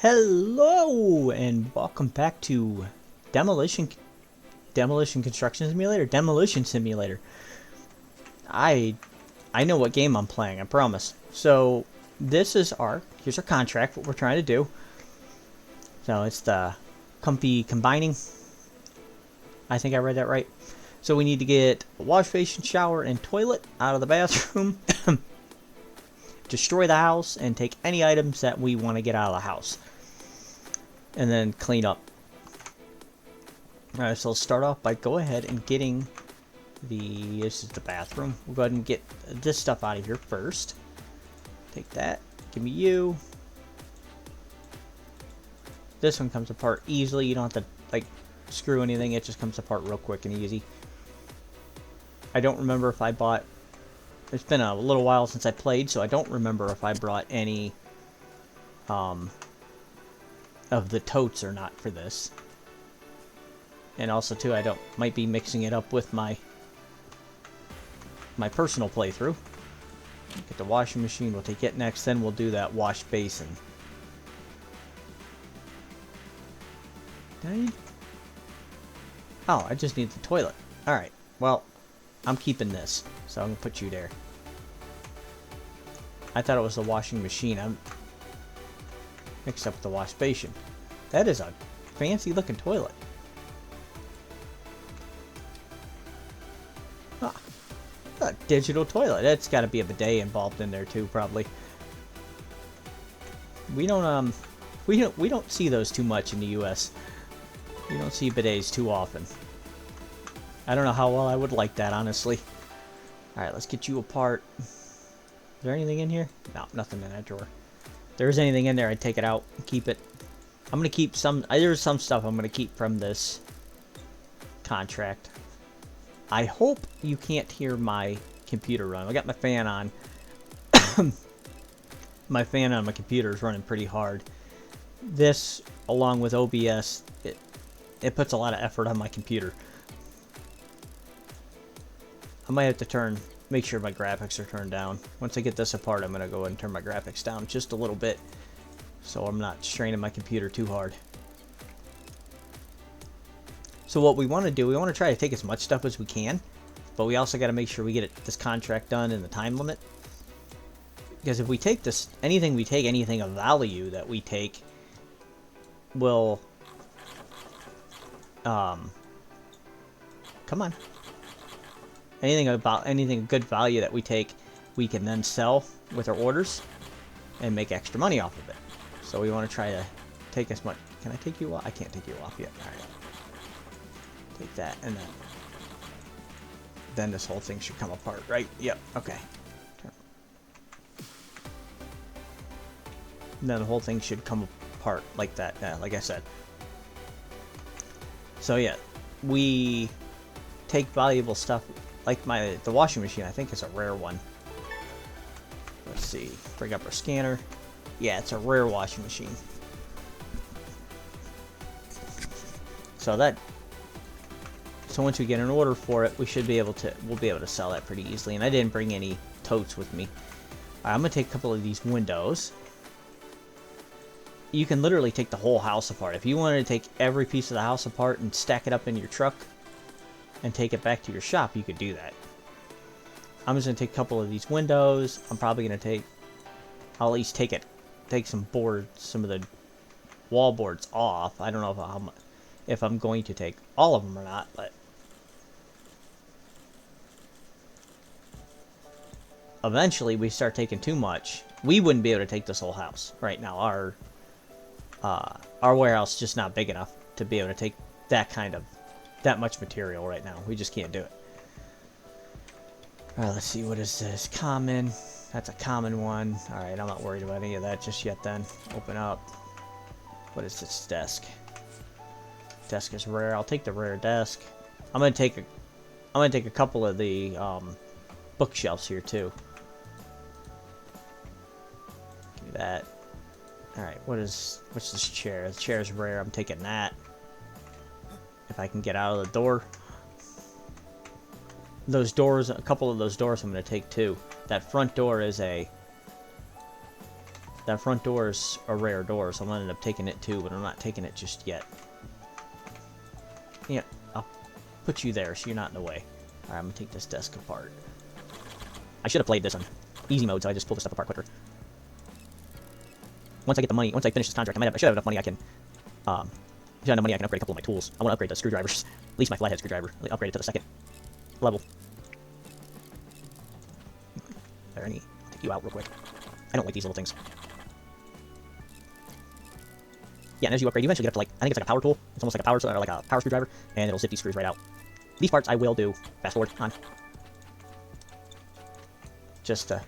Hello and welcome back to Demolition Construction Simulator, Demolition Simulator. I know what game I'm playing, I promise. So here's our contract, what we're trying to do. So it's the comfy combining. I think I read that right. So we need to get a wash basin, shower, and toilet out of the bathroom. Destroy the house and take any items that we want to get out of the house. And then clean up. Alright, so let's start off by go ahead and getting this is the bathroom. We'll go ahead and get this stuff out of here first. Take that. Give me you. This one comes apart easily. You don't have to, like, screw anything. It just comes apart real quick and easy. I don't remember if I bought... It's been a little while since I played, so I don't remember if I brought any... of the totes or not for this. And also too, I might be mixing it up with my personal playthrough. Get the washing machine, we'll take it next, then we'll do that wash basin. Oh, I just need the toilet. Alright, well, I'm keeping this, so I'm gonna put you there. I thought it was the washing machine. I'm mixed up with the wash basin. That is a fancy looking toilet. Ah, a digital toilet. That's got to be a bidet involved in there too, probably. We don't see those too much in the U.S. We don't see bidets too often. I don't know how well I would like that, honestly. All right, let's get you apart. Is there anything in here? No, nothing in that drawer. If there's anything in there, I'd take it out and keep it. I'm going to keep some... There's some stuff I'm going to keep from this contract. I hope you can't hear my computer run. I got my fan on. My fan on my computer is running pretty hard. This, along with OBS, it puts a lot of effort on my computer. I might have to make sure my graphics are turned down. Once I get this apart, I'm going to go ahead and turn my graphics down just a little bit, so I'm not straining my computer too hard. So what we want to do, we want to try to take as much stuff as we can, but we also got to make sure we get this contract done in the time limit. Because if we take anything of value that we take, will... come on. Anything of good value that we take, we can then sell with our orders and make extra money off of it. So we want to try to take as much. Can I take you off? I can't take you off yet. Alright. Take that, and then this whole thing should come apart, right? Yep, okay. And then the whole thing should come apart like that, like I said. So yeah, we take valuable stuff, like the washing machine, I think is a rare one. Let's see, bring up our scanner. Yeah, it's a rare washing machine. So once we get an order for it, we'll be able to sell that pretty easily. And I didn't bring any totes with me. Alright, I'm gonna take a couple of these windows. You can literally take the whole house apart. If you wanted to take every piece of the house apart and stack it up in your truck and take it back to your shop, you could do that. I'm just gonna take a couple of these windows. I'm probably gonna I'll at least take some of the wall boards off. I don't know if I'm going to take all of them or not, but eventually we start taking too much. We wouldn't be able to take this whole house right now. Our warehouse is just not big enough to be able to take that much material right now. We just can't do it. Alright, let's see, what is this? Common. That's a common one. Alright, I'm not worried about any of that just yet then. Open up. What is this desk? Desk is rare. I'll take the rare desk. I'm gonna take a couple of the bookshelves here too. Give me that. Alright, what's this chair? The chair is rare. I'm taking that. If I can get out of the door. Those doors, a couple of those doors I'm going to take too. That front door is that front door is a rare door, so I'm gonna end up taking it too, but I'm not taking it just yet. Yeah, I'll put you there so you're not in the way. Alright, I'm gonna take this desk apart. I should have played this on easy mode, so I just pulled this stuff apart quicker. Once I get the money, once I finish this contract, I should have enough money I can, upgrade a couple of my tools. I want to upgrade the screwdrivers. At least my flathead screwdriver. Upgrade it to the second level. There, I'll take you out real quick. I don't like these little things. Yeah, and as you upgrade, you eventually get up to, like, I think it's like a power tool. It's almost like a power, or like a power screwdriver, and it'll zip these screws right out. These parts I will do fast forward on. Just to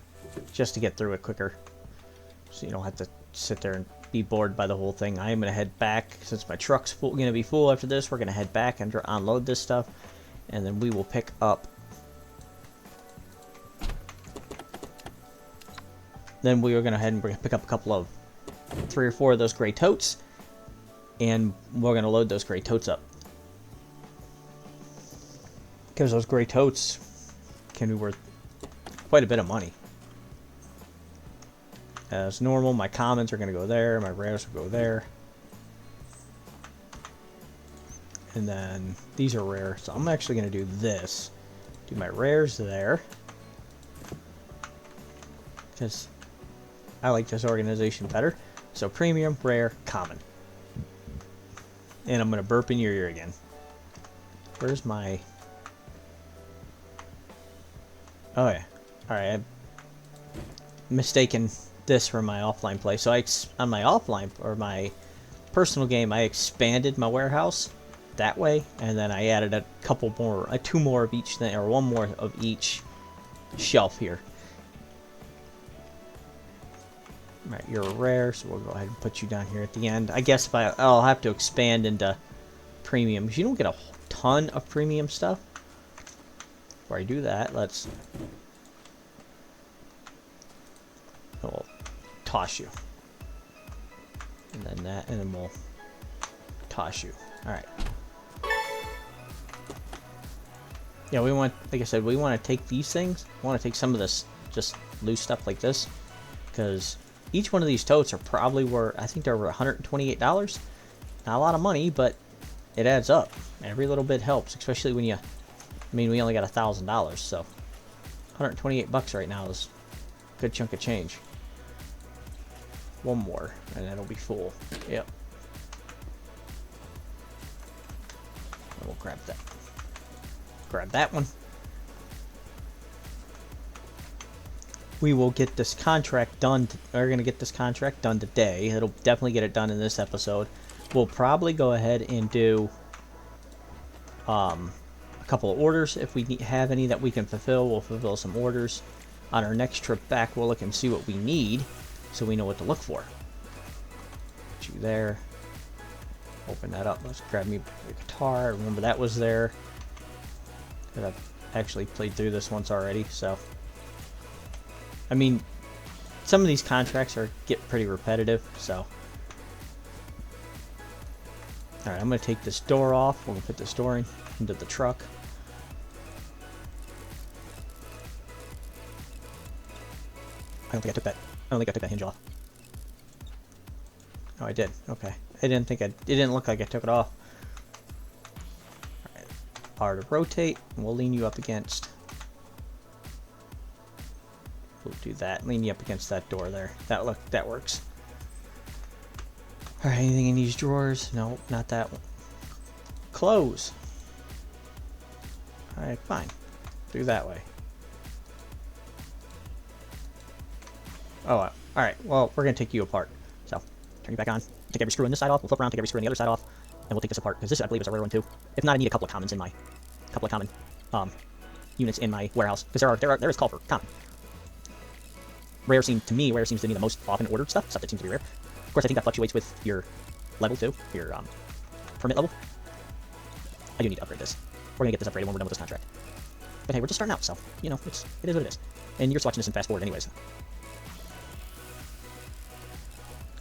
get through it quicker. So you don't have to sit there and be bored by the whole thing. I am going to head back, since my truck's going to be full after this, we're going to head back and unload this stuff, and then we will pick up. Then we are going to head and pick up a couple of 3 or 4 of those gray totes, and we're going to load those gray totes up. Because those gray totes can be worth quite a bit of money. As normal, my commons are going to go there, my rares will go there. And then these are rare, so I'm actually going to do this. Do my rares there. Because I like this organization better. So premium, rare, common. And I'm going to burp in your ear again. Where's my... Oh yeah. Alright, I'm mistaken this for my offline play. So on my offline, or my personal game, I expanded my warehouse that way, and then I added a couple more, 2 more of each thing, or 1 more of each shelf here. Alright, you're rare, so we'll go ahead and put you down here at the end. I guess I'll have to expand into premium, because you don't get a ton of premium stuff. Before I do that, we'll toss you. And then that, and then we'll toss you. Alright. Yeah, we want, like I said, we want to take these things. We want to take some of this just loose stuff like this. Because each one of these totes are probably worth, I think they're over $128. Not a lot of money, but it adds up. Every little bit helps, especially when you, I mean, we only got $1,000, so 128 bucks right now is a good chunk of change. 1 more, and it'll be full. Yep. And we'll grab that. Grab that one. We will get this contract done. We're going to get this contract done today. It'll definitely get it done in this episode. We'll probably go ahead and do a couple of orders. If we have any that we can fulfill, we'll fulfill some orders. On our next trip back, we'll look and see what we need, so we know what to look for. Put you there. Open that up. Let's grab me the guitar. Remember that was there. I've actually played through this once already, so. I mean, some of these contracts get pretty repetitive, so. Alright, I'm going to take this door off. We're going to put this door into the truck. I don't think I took that hinge off. Oh, I did. Okay. It didn't look like I took it off. Alright. R to rotate, and we'll lean you up against. We'll do that. Lean you up against that door there. That works. Alright, anything in these drawers? No, not that one. Close. Alright, fine. Do that way. Oh, alright. Well, we're going to take you apart. So, turn you back on. Take every screw on this side off. We'll flip around, take every screw on the other side off, and we'll take this apart. Because this, I believe, is a rare one, too. If not, I need a couple of commons in my... couple of common units in my warehouse. Because there is call for common. Rare seems to me the most often ordered stuff that seems to be rare. Of course, I think that fluctuates with your level, too. Your permit level. I do need to upgrade this. We're going to get this upgraded when we're done with this contract. But hey, we're just starting out, so, you know, it is what it is. And you're watching this in fast forward anyways.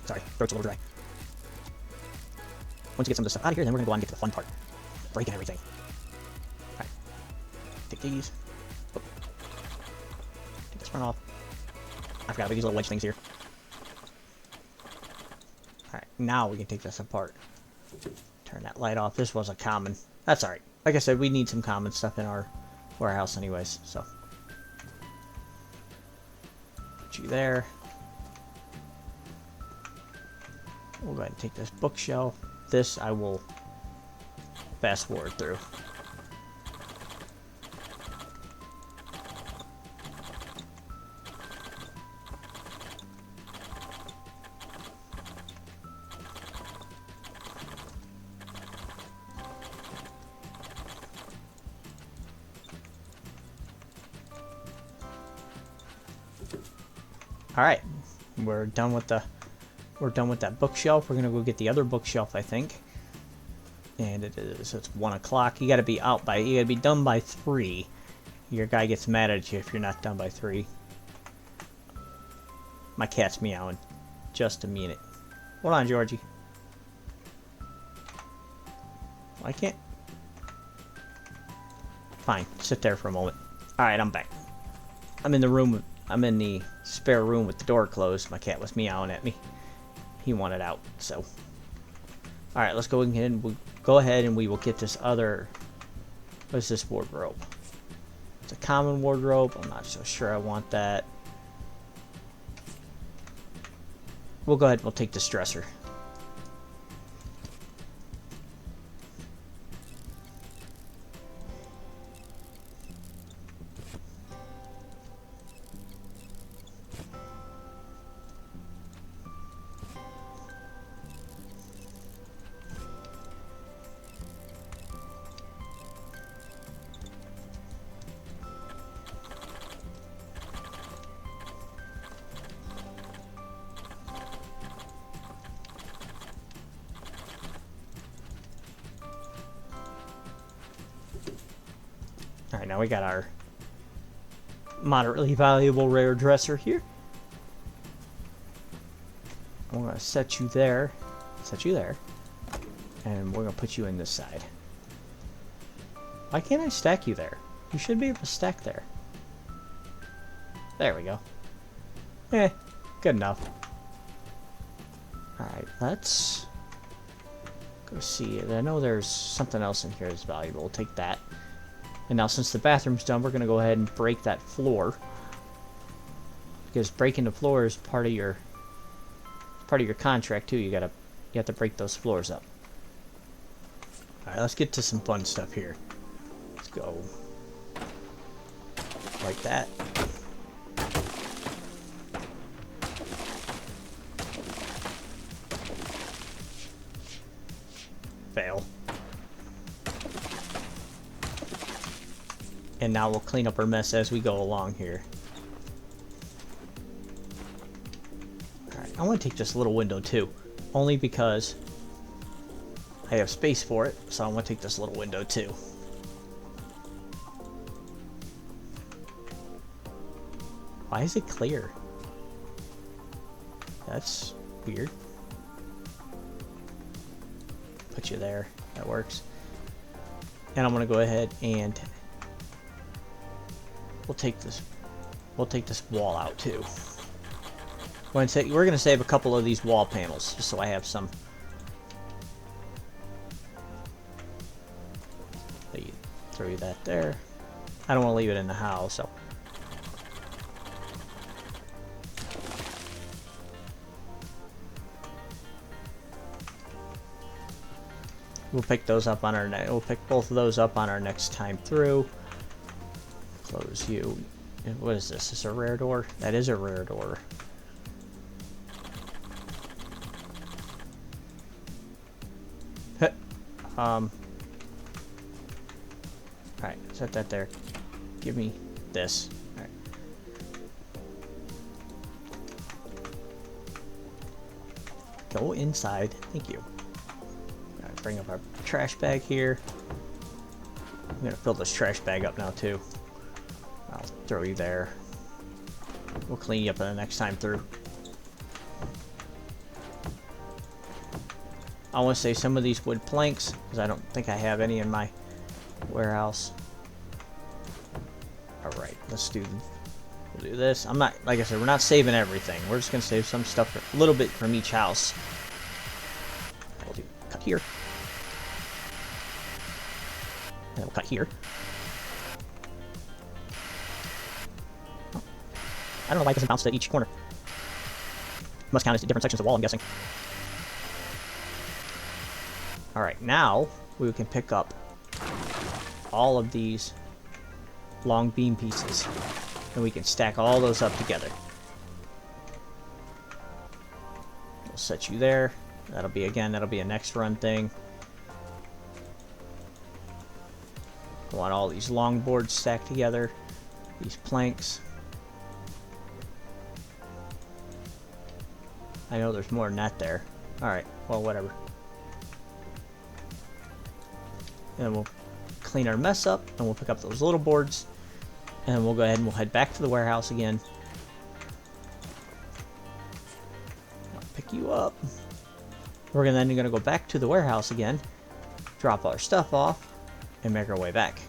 Sorry, throat's a little dry. Once you get some of this stuff out of here, then we're going to go on and get to the fun part. Breaking everything. Alright. Take these. Oh. Take this front off. I forgot about these little wedge things here. Now we can take this apart. Turn that light off. This wasn't common. That's alright. Like I said, we need some common stuff in our warehouse anyways, so. Put you there. We'll go ahead and take this bookshelf. This I will fast forward through. All right, we're done with that bookshelf. We're gonna go get the other bookshelf, I think. And it's 1 o'clock. You gotta be done by 3. Your guy gets mad at you if you're not done by 3. My cat's meowing. Just a minute. Hold on, Georgie. I can't. Fine, sit there for a moment. All right, I'm back. I'm in the spare room with the door closed. My cat was meowing at me. He wanted out, so. Alright, let's go ahead and we will get this other. What is this wardrobe? It's a common wardrobe. I'm not so sure I want that. We'll go ahead and we'll take this dresser. Alright, now we got our moderately valuable rare dresser here. I'm going to set you there, and we're going to put you in this side. Why can't I stack you there? You should be able to stack there. There we go. Good enough. Alright, let's go see. I know there's something else in here that's valuable. We'll take that. And now since the bathroom's done, we're going to go ahead and break that floor. Because breaking the floor is part of your contract too. You have to break those floors up. Alright, let's get to some fun stuff here. Let's go like that. Fail. And now we'll clean up our mess as we go along here. Alright, I want to take this little window too. Only because I have space for it, so I want to take this little window too. Why is it clear? That's weird. Put you there. That works. And I'm going to go ahead and we'll take this wall out too. We're going to save a couple of these wall panels just so I have some. Throw that there. I don't want to leave it in the house, so. We'll pick those up on our we'll pick both of those up on our next time through. Close you. And what is this? Is this a rare door? That is a rare door. Alright, set that there. Give me this. Alright. Go inside. Thank you. Alright, bring up our trash bag here. I'm gonna fill this trash bag up now too. I'll throw you there. We'll clean you up the next time through. I want to save some of these wood planks because I don't think I have any in my warehouse. Alright, we'll do this. I'm not, like I said, we're not saving everything. We're just going to save some stuff, a little bit from each house. here. And then we'll cut here. Oh. I don't know why it doesn't bounce to each corner. Must count as different sections of wall, I'm guessing. Alright, now we can pick up all of these long beam pieces. And we can stack all those up together. We'll set you there. That'll be a next run thing. I want all these long boards stacked together. These planks. I know there's more than that there. Alright, well, whatever. And we'll clean our mess up, and we'll pick up those little boards, and we'll go ahead and we'll head back to the warehouse again. I'll pick you up. We're then going to go back to the warehouse again, drop our stuff off, and make our way back.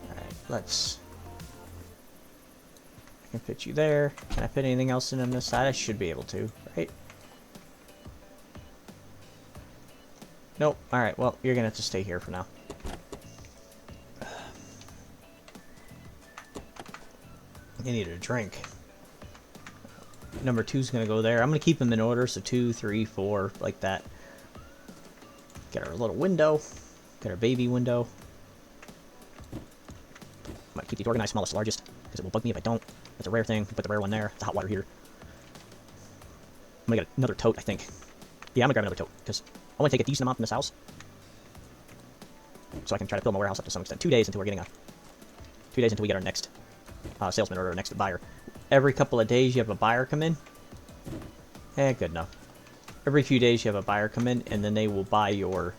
Alright, let's... I can fit you there. Can I fit anything else in on this side? I should be able to, right? Nope. Alright, well, you're going to have to stay here for now. I need a drink. Number 2's going to go there. I'm going to keep them in order, so 2, 3, 4, like that. Get our little window. Get our baby window. Might keep these organized, smallest to largest, because it will bug me if I don't. That's a rare thing. Put the rare one there. It's a hot water heater. I'm going to get another tote, I think. Yeah, I'm going to grab another tote, because I want to take a decent amount from this house. So I can try to fill my warehouse up to some extent. 2 days until we're getting a... 2 days until we get our next salesman or our next buyer. Every couple of days you have a buyer come in. Good enough. Every few days you have a buyer come in, and then they will buy your...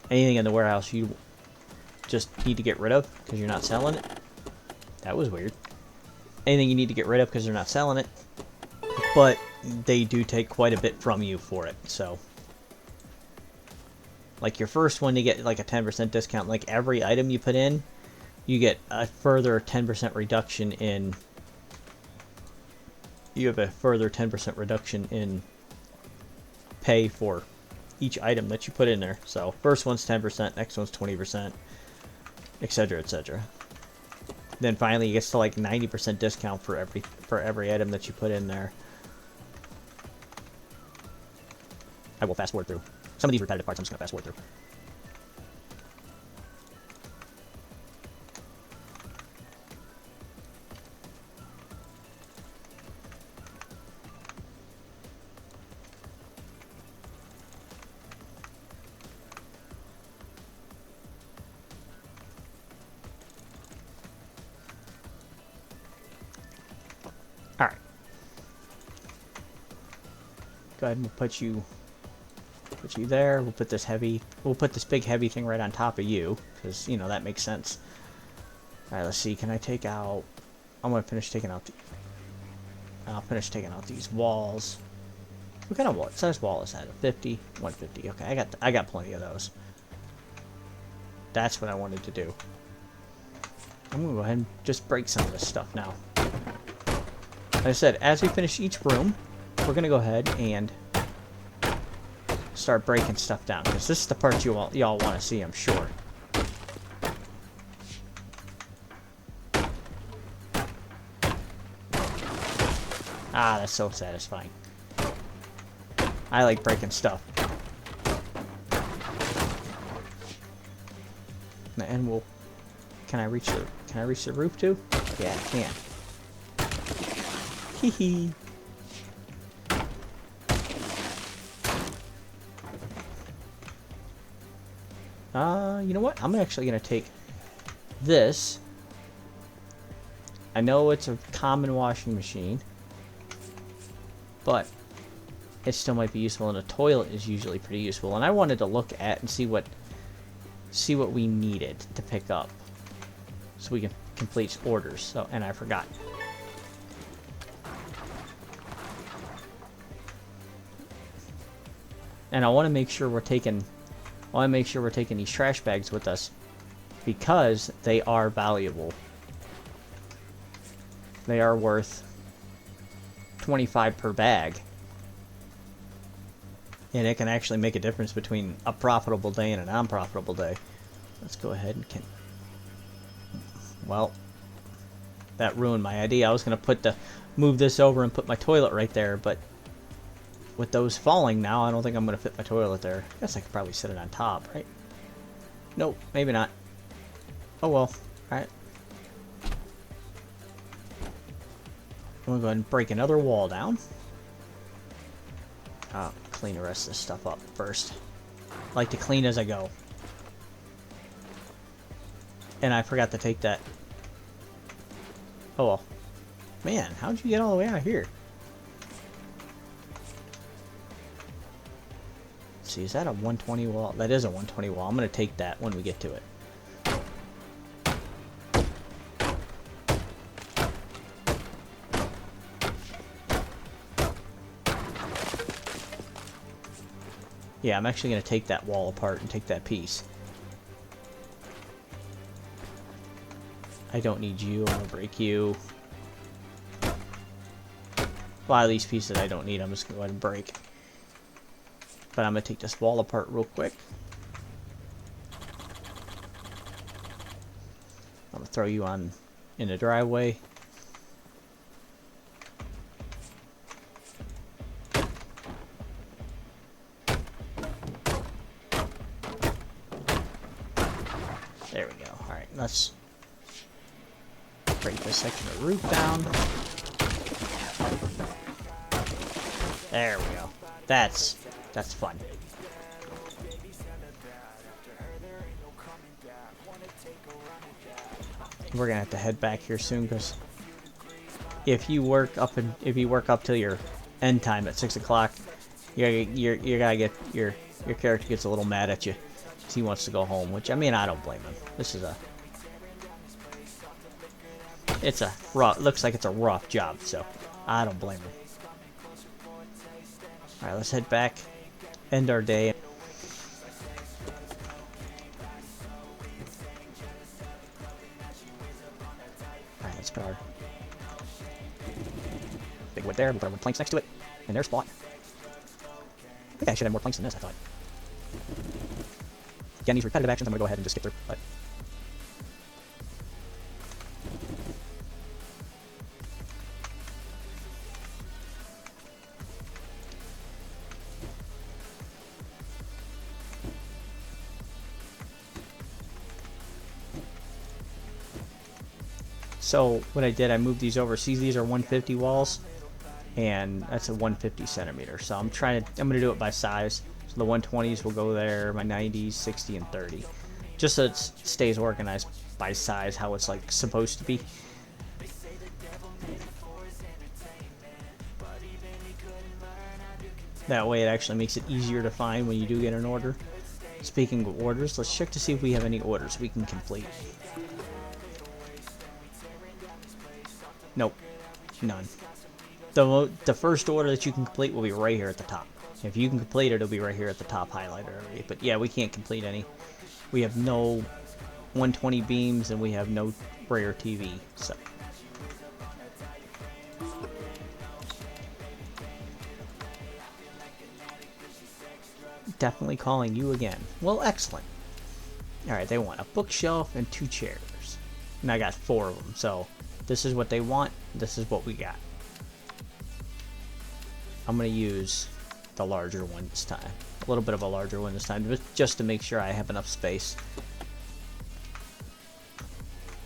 anything in the warehouse you just need to get rid of because you're not selling it. That was weird. Anything you need to get rid of because they're not selling it. But they do take quite a bit from you for it, so... Like your first one, you get like a 10% discount. Like every item you put in, you get a further 10% reduction in... You have a further 10% reduction in pay for each item that you put in there. So first one's 10%, next one's 20%, etc., etc. Then finally it gets to like 90% discount for every item that you put in there. I will fast forward through. Some of these repetitive parts I'm just going to fast forward through. Alright. Go ahead and we'll put you there. We'll put this big heavy thing right on top of you, because, you know, that makes sense. Alright, let's see, can I take out... I'm going to finish taking out I'll finish taking out these walls. What kind of wall? Size wall is that? A 50? 150. Okay, I got plenty of those. That's what I wanted to do. I'm going to go ahead and just break some of this stuff now. Like I said, as we finish each room, we're going to go ahead and start breaking stuff down, because this is the part y'all want to see, I'm sure. Ah, that's so satisfying. I like breaking stuff. And we'll... Can I reach the roof too? Yeah, I can. Hee hee. You know what? I'm actually going to take this. I know it's a common washing machine, but it still might be useful, and a toilet is usually pretty useful. And I wanted to look at and see what we needed to pick up so we can complete orders. So, and I forgot. And I want to make sure we're taking these trash bags with us, because they are valuable. They are worth $25 per bag. And it can actually make a difference between a profitable day and a non-profitable day. Let's go ahead and well, that ruined my idea. I was going to move this over and put my toilet right there, but with those falling now, I don't think I'm going to fit my toilet there. I guess I could probably set it on top, right? Nope, maybe not. Oh well. Alright. I'm going to go ahead and break another wall down. I'll clean the rest of this stuff up first. I like to clean as I go. And I forgot to take that. Oh well. Man, how'd you get all the way out here? Let's see, is that a 120 wall? That is a 120 wall. I'm going to take that when we get to it. Yeah, I'm actually going to take that wall apart and take that piece. I don't need you. I'm going to break you. A lot of these pieces I don't need. I'm just going to go ahead and break. But I'm going to take this wall apart real quick. I'm going to throw you on in the driveway. There we go. Alright, let's break this section of roof down. There we go. That's fun. We're gonna have to head back here soon because if you work up till your end time at 6 o'clock, you gotta get your character gets a little mad at you. He wants to go home, which I mean I don't blame him. This is looks like it's a rough job, so I don't blame him. All right, let's head back, end our day. All right, let's put our big wood there. We'll put our wood planks next to it, and there's spot. I think I should have more planks than this, I thought. Again, these repetitive actions I'm going to go ahead and just skip through. But so what I did, I moved these over. See, these are 150 walls, and that's a 150 centimeter. So I'm going to do it by size. So the 120s will go there, my 90s, 60, and 30. Just so it stays organized by size, how it's like supposed to be. That way it actually makes it easier to find when you do get an order. Speaking of orders, let's check to see if we have any orders we can complete. Nope, none. The first order that you can complete will be right here at the top. If you can complete it, it'll be right here at the top highlighted already. But yeah, we can't complete any. We have no 120 beams and we have no rare TV. So definitely calling you again. Well, excellent. Alright, they want a bookshelf and 2 chairs. And I got 4 of them. So this is what they want. This is what we got. I'm going to use the larger one this time. A little bit of a larger one this time, just to make sure I have enough space.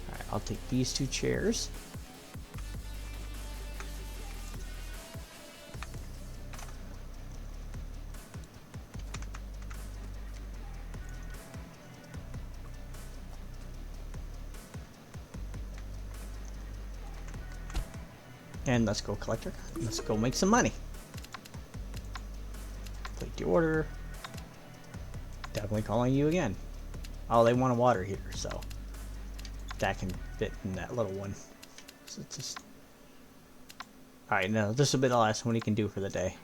Alright, I'll take these 2 chairs. And let's go collect our cotton. Let's go make some money. Complete the order. Definitely calling you again. Oh, they want a water heater, so that can fit in that little one. So it's just... Alright, no, this will be the last one he can do for the day.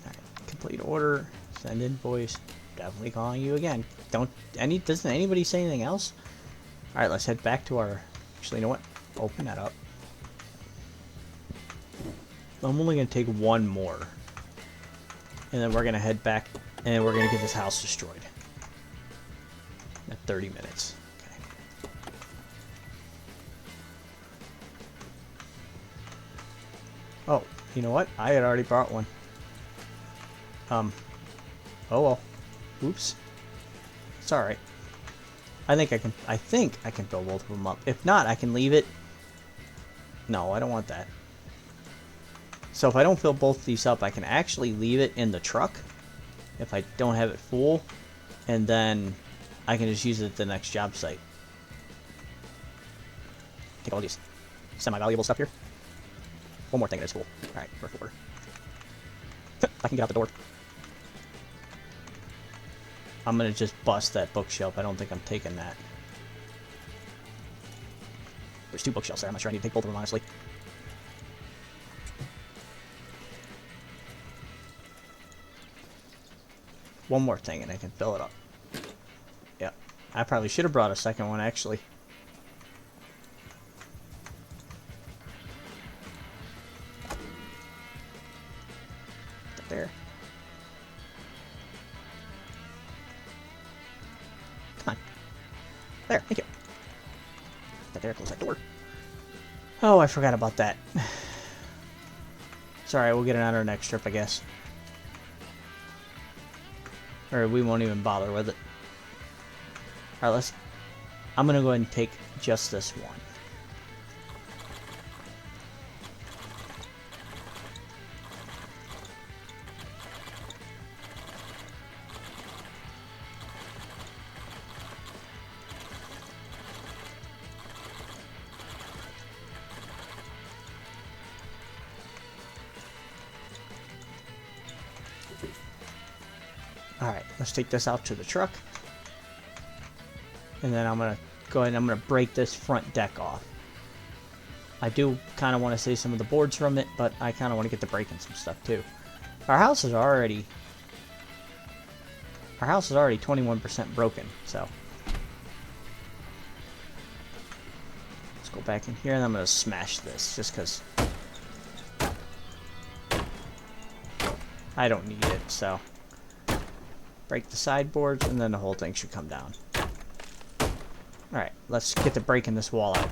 Alright, complete order. Send invoice. Definitely calling you again. Doesn't anybody say anything else? Alright, let's head back to our... Actually, you know what? Open that up. I'm only going to take one more. And then we're going to head back, and we're going to get this house destroyed. At 30 minutes. Okay. Oh, you know what? I had already brought one. Oh well. Oops. It's alright. I think I can build both of them up. If not, I can leave it. No, I don't want that. So if I don't fill both of these up, I can actually leave it in the truck if I don't have it full, and then I can just use it at the next job site. Take all these semi-valuable stuff here. One more thing that's cool. Alright, we're full. I can get out the door. I'm gonna just bust that bookshelf. I don't think I'm taking that. There's 2 bookshelves there. I'm not sure I need to take both of them, honestly. One more thing and I can fill it up. Yeah. I probably should have brought a second one, actually. There. Come on. There, thank you. There, close that door. Oh, I forgot about that. Sorry, we'll get it on our next trip, I guess. Or we won't even bother with it. Alright, I'm gonna go ahead and take just this one. Alright, let's take this out to the truck. And then I'm going to go ahead and I'm going to break this front deck off. I do kind of want to save some of the boards from it, but I kind of want to get to breaking some stuff too. Our house is already 21% broken, so. Let's go back in here and I'm going to smash this just because I don't need it, so. Break the sideboards, and then the whole thing should come down. Alright, let's get to breaking this wall out.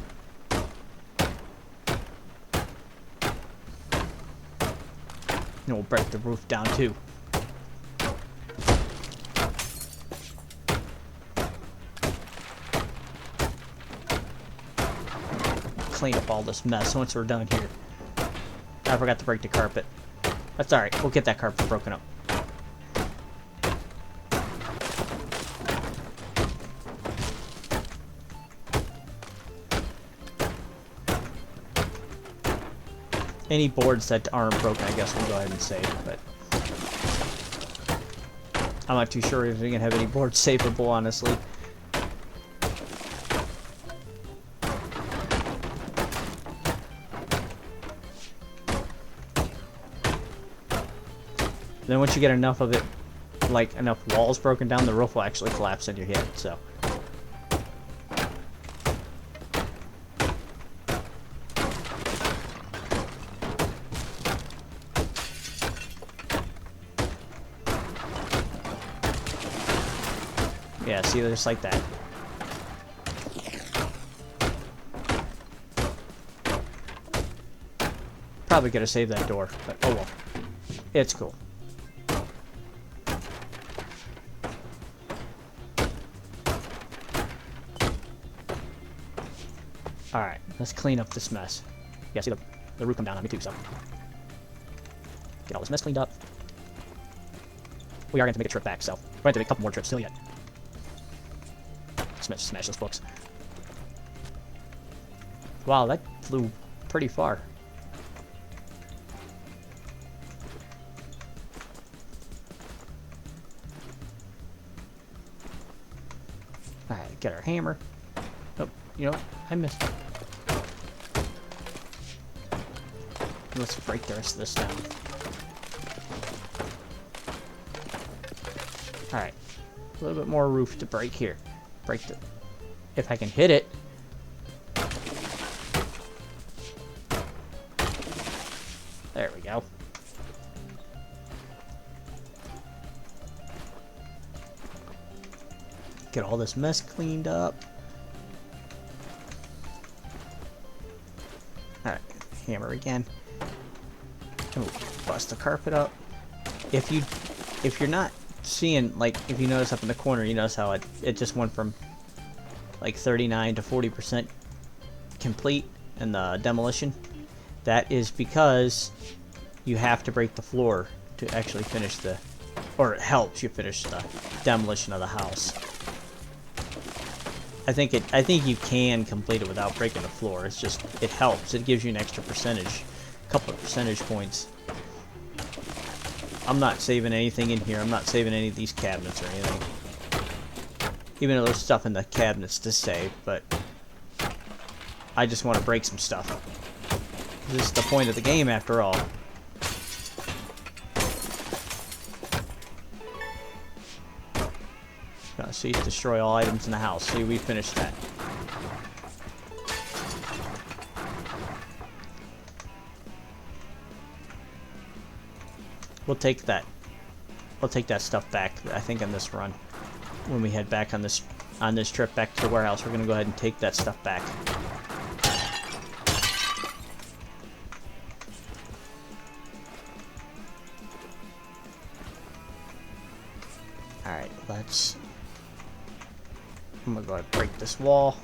And we'll break the roof down, too. Clean up all this mess once we're done here. I forgot to break the carpet. That's alright, we'll get that carpet broken up. Any boards that aren't broken, I guess we'll go ahead and save, but I'm not too sure if we can have any boards savable, honestly. Then once you get enough of it, like enough walls broken down, the roof will actually collapse in your head, so. Yeah, see, just like that. Probably could have saved that door, but oh well. It's cool. Alright, let's clean up this mess. Yeah, see the roof come down on me too, so. Get all this mess cleaned up. We are going to make a trip back, so. We're going to make a couple more trips still yet. Smash those books. Wow, that flew pretty far. Alright, get our hammer. Oh, you know what? I missed it. Let's break the rest of this down. Alright. A little bit more roof to break here. Break the... If I can hit it. There we go. Get all this mess cleaned up. Alright, hammer again. And we'll bust the carpet up. If you're not seeing, like, if you notice up in the corner, you notice how it just went from like 39 to 40% complete in the demolition. That is because you have to break the floor to actually finish the, or it helps you finish the demolition of the house. I think you can complete it without breaking the floor. It's just, it helps. It gives you an extra percentage, a couple of percentage points. I'm not saving anything in here. I'm not saving any of these cabinets or anything. Even though there's stuff in the cabinets to save, but I just want to break some stuff. This is the point of the game after all. Cease, destroy all items in the house. See, we finished that. We'll take that stuff back, I think, in this run. When we head back on this trip back to the warehouse, we're gonna go ahead and take that stuff back. Alright, I'm gonna go ahead and break this wall.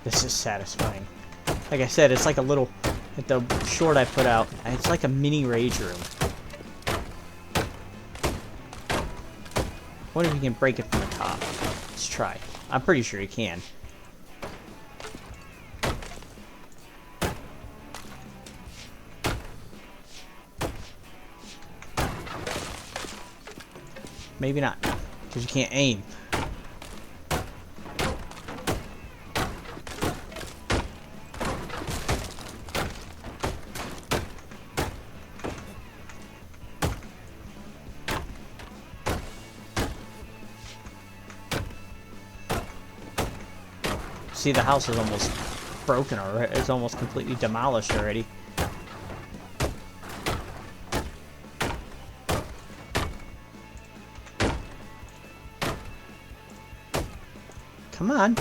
This is satisfying. Like I said, it's like a little, like the short I put out, it's like a mini rage room. What if you can break it from the top? Let's try. I'm pretty sure you can. Maybe not, because you can't aim. See, the house is almost broken already. It's almost completely demolished already. Come on.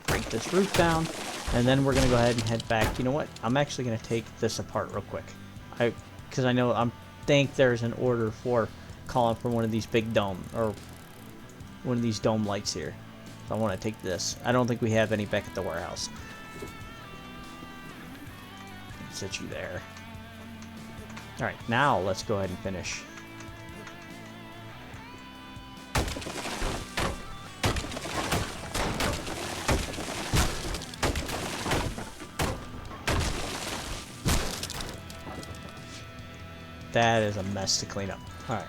Break this roof down. And then we're going to go ahead and head back. You know what? I'm actually going to take this apart real quick. Because I know think there's an order for calling for one of these big dome, or one of these dome lights here. So I want to take this. I don't think we have any back at the warehouse. Set you there. Alright, now let's go ahead and finish. That is a mess to clean up. Alright.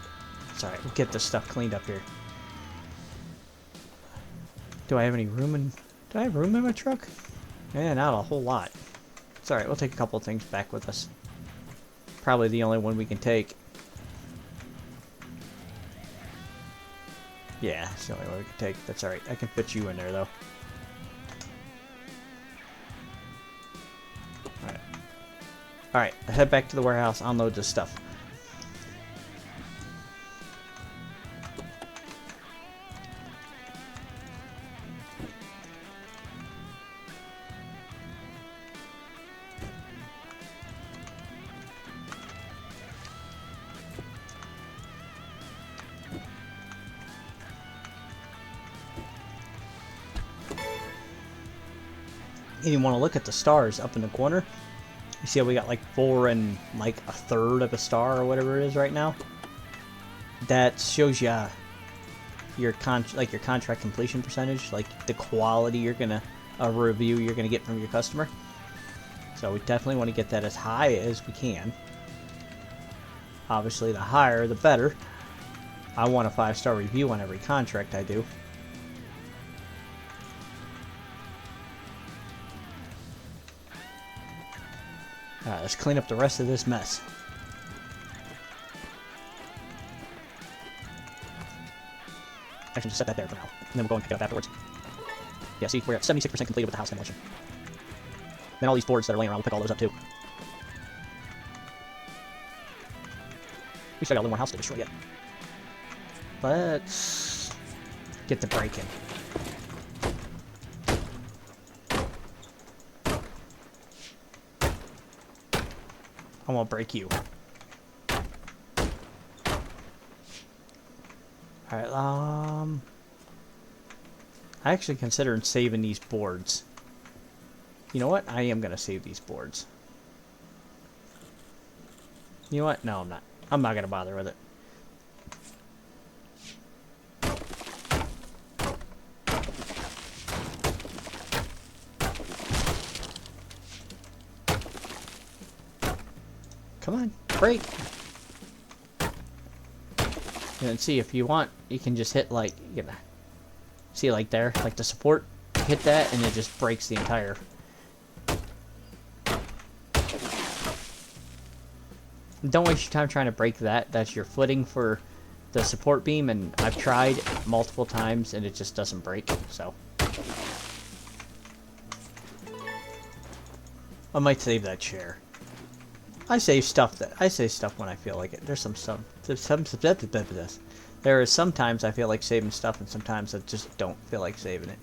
It's alright. We'll get this stuff cleaned up here. Do I have any room in... Do I have room in my truck? Yeah, not a whole lot. It's alright. We'll take a couple of things back with us. Probably the only one we can take. Yeah, it's the only one we can take. That's alright. I can fit you in there, though. Alright. Alright. Head back to the warehouse. Unload this stuff. You want to look at the stars up in the corner. You see how we got like 4 and like a third of a star or whatever it is right now? That shows you your contract completion percentage, like the quality you're gonna review you're gonna get from your customer. So we definitely want to get that as high as we can. Obviously, the higher the better. I want a 5-star review on every contract I do. Alright, let's clean up the rest of this mess. Actually, just set that there for now, and then we'll go and pick it up afterwards. Yeah, see, we're at 76% completed with the house demolition. Then all these boards that are laying around, we'll pick all those up too. We still got a little more house to destroy yet. Let's get the break in. I won't break you. Alright, I actually considered saving these boards. You know what? I am going to save these boards. You know what? No, I'm not. I'm not going to bother with it. Come on, break. And see, if you want, you can just hit like, you know, see like there, like the support, hit that and it just breaks the entire. Don't waste your time trying to break that. That's your footing for the support beam, and I've tried multiple times and it just doesn't break, so. I might save that chair. I save stuff when I feel like it. There's there is sometimes I feel like saving stuff, and sometimes I just don't feel like saving it.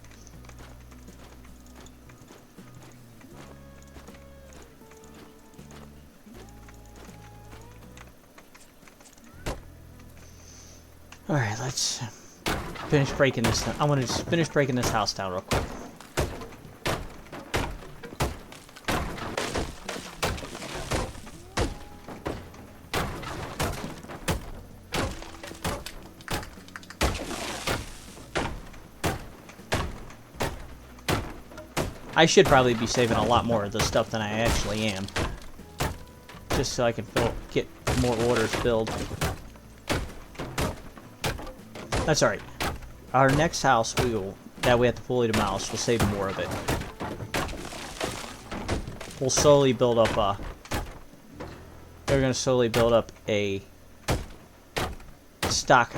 All right, let's finish breaking this. I want to just finish breaking this house down real quick. I should probably be saving a lot more of the stuff than I actually am, just so I can get more orders filled. That's alright. Our next house, that we have to fully demolish, we'll save more of it. We'll slowly build up we're going to slowly build up a stock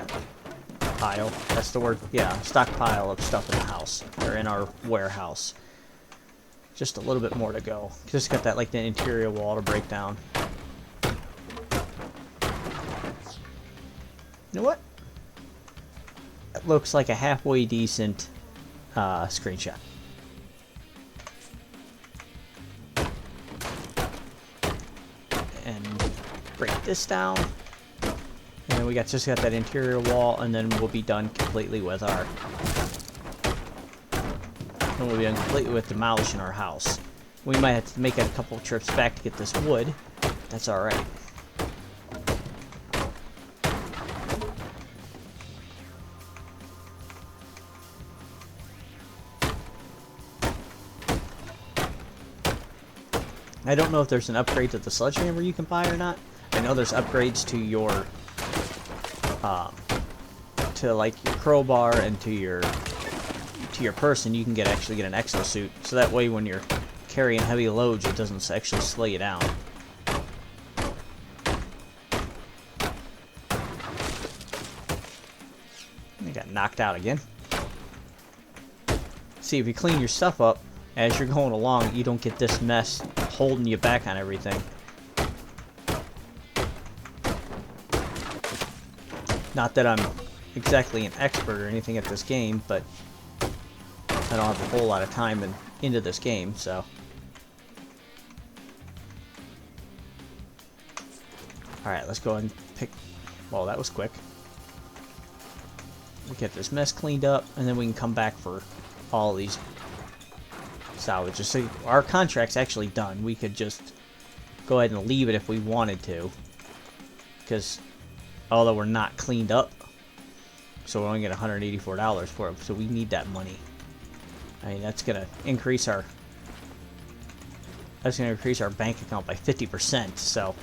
pile. That's the word. Yeah, stockpile of stuff in the house, or in our warehouse. Just a little bit more to go. Just got that, like, the interior wall to break down. You know what? That looks like a halfway decent screenshot. And break this down. And then we just got that interior wall, and then we'll be done completely with our... And we'll be done completely with demolishing our house. We might have to make a couple trips back to get this wood. That's alright. I don't know if there's an upgrade to the sledgehammer you can buy or not. I know there's upgrades to your like your crowbar and to your person. You can actually get an exosuit, so that way when you're carrying heavy loads, it doesn't actually slow you down. I got knocked out again. See, if you clean your stuff up as you're going along, you don't get this mess holding you back on everything. Not that I'm exactly an expert or anything at this game, but I don't have a whole lot of time into this game, so. Alright, let's go and pick... Well, that was quick. We'll get this mess cleaned up, and then we can come back for all these salvages. So our contract's actually done. We could just go ahead and leave it if we wanted to. Because, although we're not cleaned up, so we're only getting $184 for it. So we need that money. I mean, that's going to increase our... That's going to increase our bank account by 50%, so...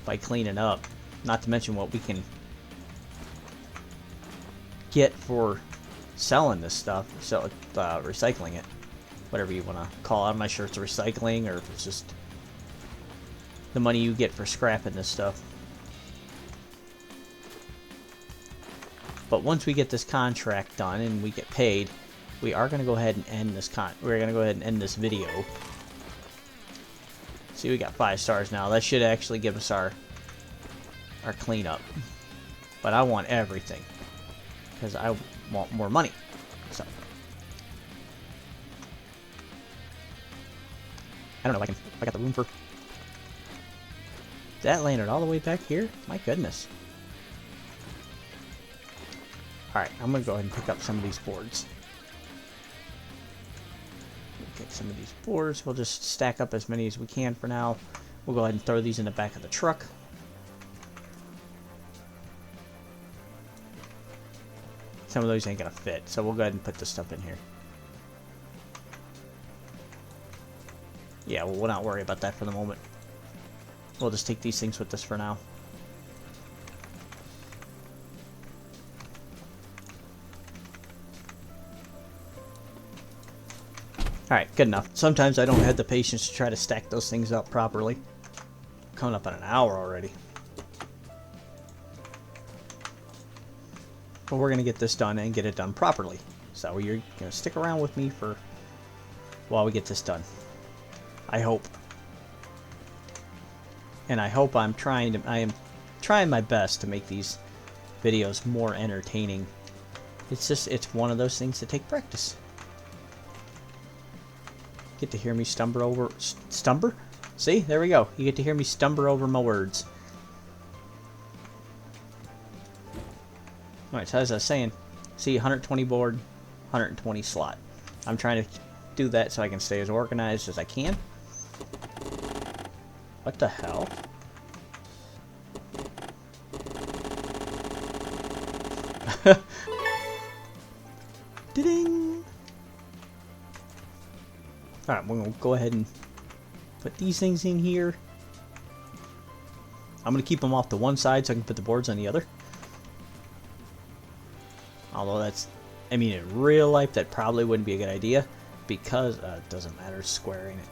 By cleaning up. Not to mention what we can... get for selling this stuff. Recycling it. Whatever you want to call it. I'm not sure if it's recycling or if it's just... the money you get for scrapping this stuff. But once we get this contract done and we get paid, we are going to go ahead and end this we're going to go ahead and end this video. See, we got 5 stars now. That should actually give us our cleanup. But I want everything because I want more money. So I don't know if I got the room for... That landed all the way back here? My goodness. Alright, I'm going to go ahead and pick up some of these boards. Get some of these boards. We'll just stack up as many as we can for now. We'll go ahead and throw these in the back of the truck. Some of those ain't going to fit, so we'll go ahead and put this stuff in here. Yeah, well, we'll not worry about that for the moment. We'll just take these things with us for now. Alright, good enough. Sometimes I don't have the patience to try to stack those things up properly. Coming up on an hour already. But we're going to get this done and get it done properly. So you're going to stick around with me for while we get this done. I hope. And I hope I am trying my best to make these videos more entertaining. It's one of those things that take practice. Get to hear me stumber? See? There we go. You get to hear me stumble over my words. Alright, so as I was saying, see, 120 board, 120 slot. I'm trying to do that so I can stay as organized as I can. What the hell? Ding! Alright, we're going to go ahead and put these things in here. I'm going to keep them off the one side so I can put the boards on the other. Although that's, I mean, in real life that probably wouldn't be a good idea because it doesn't matter, it's square, ain't it?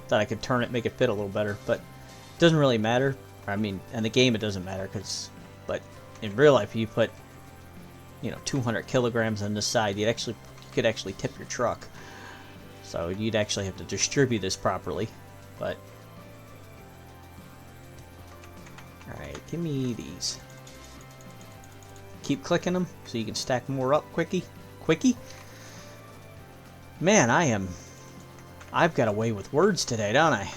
Thought I could turn it, make it fit a little better, but it doesn't really matter. I mean, in the game it doesn't matter, but in real life, if you put, 200 kilograms on this side, you could actually tip your truck. So you'd actually have to distribute this properly, but... Alright, give me these. Keep clicking them so you can stack more up quickie. Man, I've got a way with words today, don't I?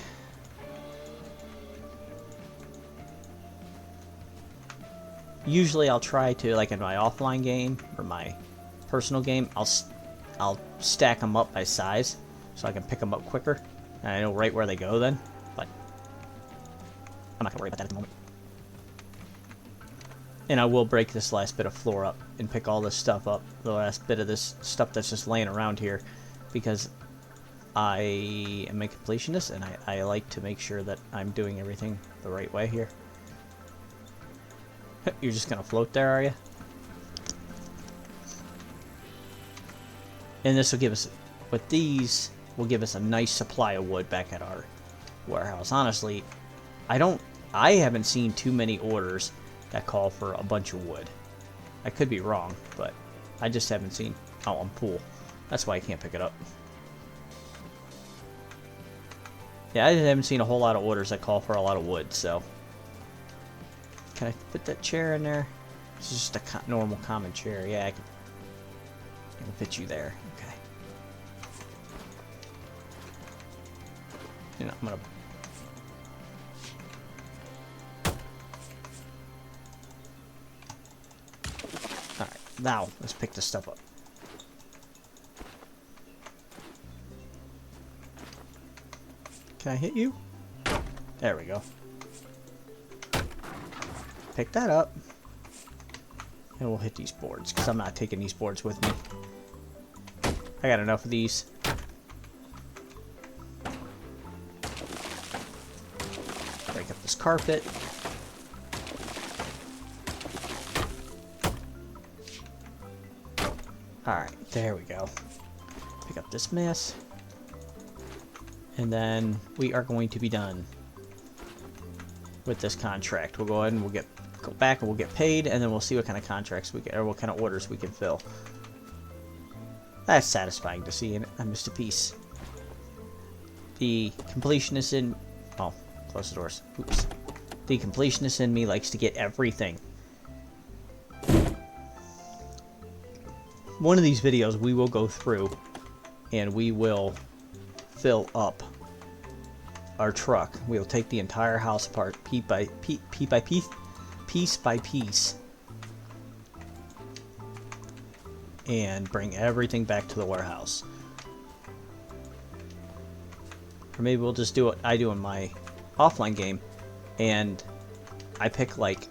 Usually I'll try to, like in my offline game or my personal game, I'll stack them up by size so I can pick them up quicker. And I know right where they go then, but I'm not going to worry about that at the moment. And I will break this last bit of floor up and pick all this stuff up, the last bit of this stuff that's just laying around here, because I am a completionist and I like to make sure that I'm doing everything the right way here. You're just going to float there, are you? And this will give us, with these, will give us a nice supply of wood back at our warehouse. Honestly, I haven't seen too many orders that call for a bunch of wood. I could be wrong, but I just haven't seen... Oh, I'm full. That's why I can't pick it up. Yeah, I haven't seen a whole lot of orders that call for a lot of wood, so... Can I put that chair in there? It's just a normal common chair. Yeah, I can fit you there. Okay. I'm gonna... Alright, now let's pick this stuff up. Can I hit you? There we go. Pick that up. And we'll hit these boards, because I'm not taking these boards with me. I got enough of these. Break up this carpet. Alright, there we go. Pick up this mess. And then we are going to be done with this contract. We'll go ahead and we'll go back and we'll get paid, and then we'll see what kind of contracts we get, or what kind of orders we can fill. That's satisfying to see, and I missed a piece. The completionist in... Oh, close the doors. Oops. The completionist in me likes to get everything. One of these videos we will go through and we will fill up our truck. We'll take the entire house apart piece by piece, and bring everything back to the warehouse. Or maybe we'll just do what I do in my offline game, and I pick like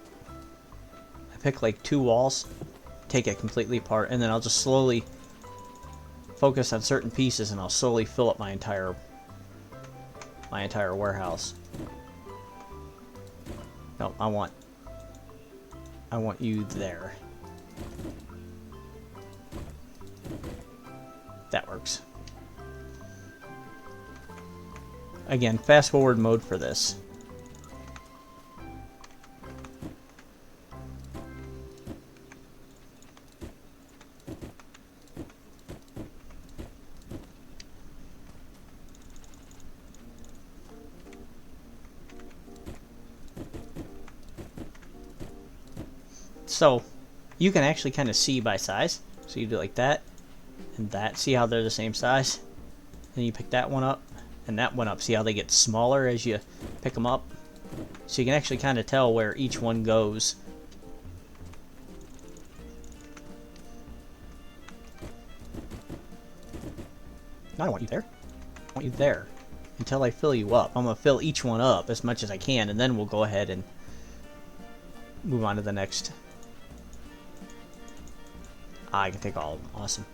2 walls, take it completely apart, and then I'll just slowly focus on certain pieces, and I'll slowly fill up my entire warehouse. No, I want you there. That works. Again, fast forward mode for this. So, you can actually kind of see by size. So you do like that, and that. See how they're the same size? Then you pick that one up, and that one up. See how they get smaller as you pick them up? So you can actually kind of tell where each one goes. I don't want you there. I want you there until I fill you up. I'm going to fill each one up as much as I can, and then we'll go ahead and move on to the next. I can take all of them. Awesome.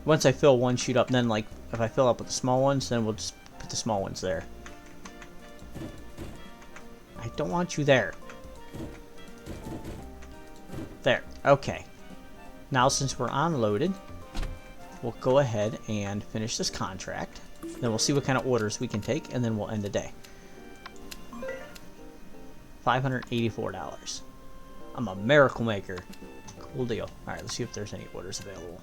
Once I fill one chute up, then like if I fill up with the small ones, then we'll just put the small ones there. I don't want you there. There. Okay. Now since we're unloaded, we'll go ahead and finish this contract. Then we'll see what kind of orders we can take, and then we'll end the day. $584. I'm a miracle maker. Cool deal. Alright, let's see if there's any orders available.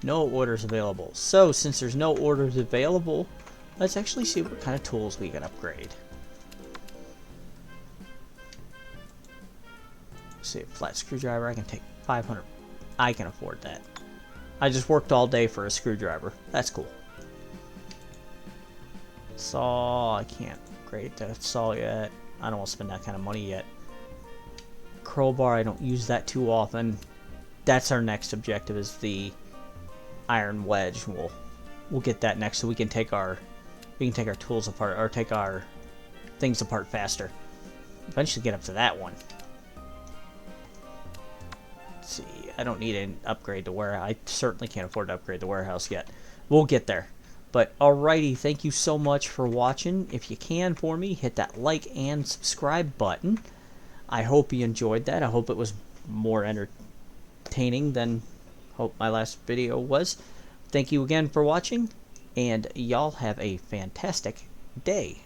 No orders available. So, since there's no orders available, let's actually see what kind of tools we can upgrade. Let's see, a flat screwdriver, I can take 500. I can afford that. I just worked all day for a screwdriver. That's cool. Saw, I can't upgrade that saw yet. I don't want to spend that kind of money yet. Crowbar, I don't use that too often. That's our next objective, is the iron wedge. We'll get that next, so we can take our tools apart, or take our things apart faster. Eventually get up to that one. Let's see, I don't need an upgrade to warehouse. I certainly can't afford to upgrade the warehouse yet. We'll get there. But alrighty, thank you so much for watching. If you can for me, hit that like and subscribe button. I hope you enjoyed that. I hope it was more entertaining than hope my last video was. Thank you again for watching, and y'all have a fantastic day.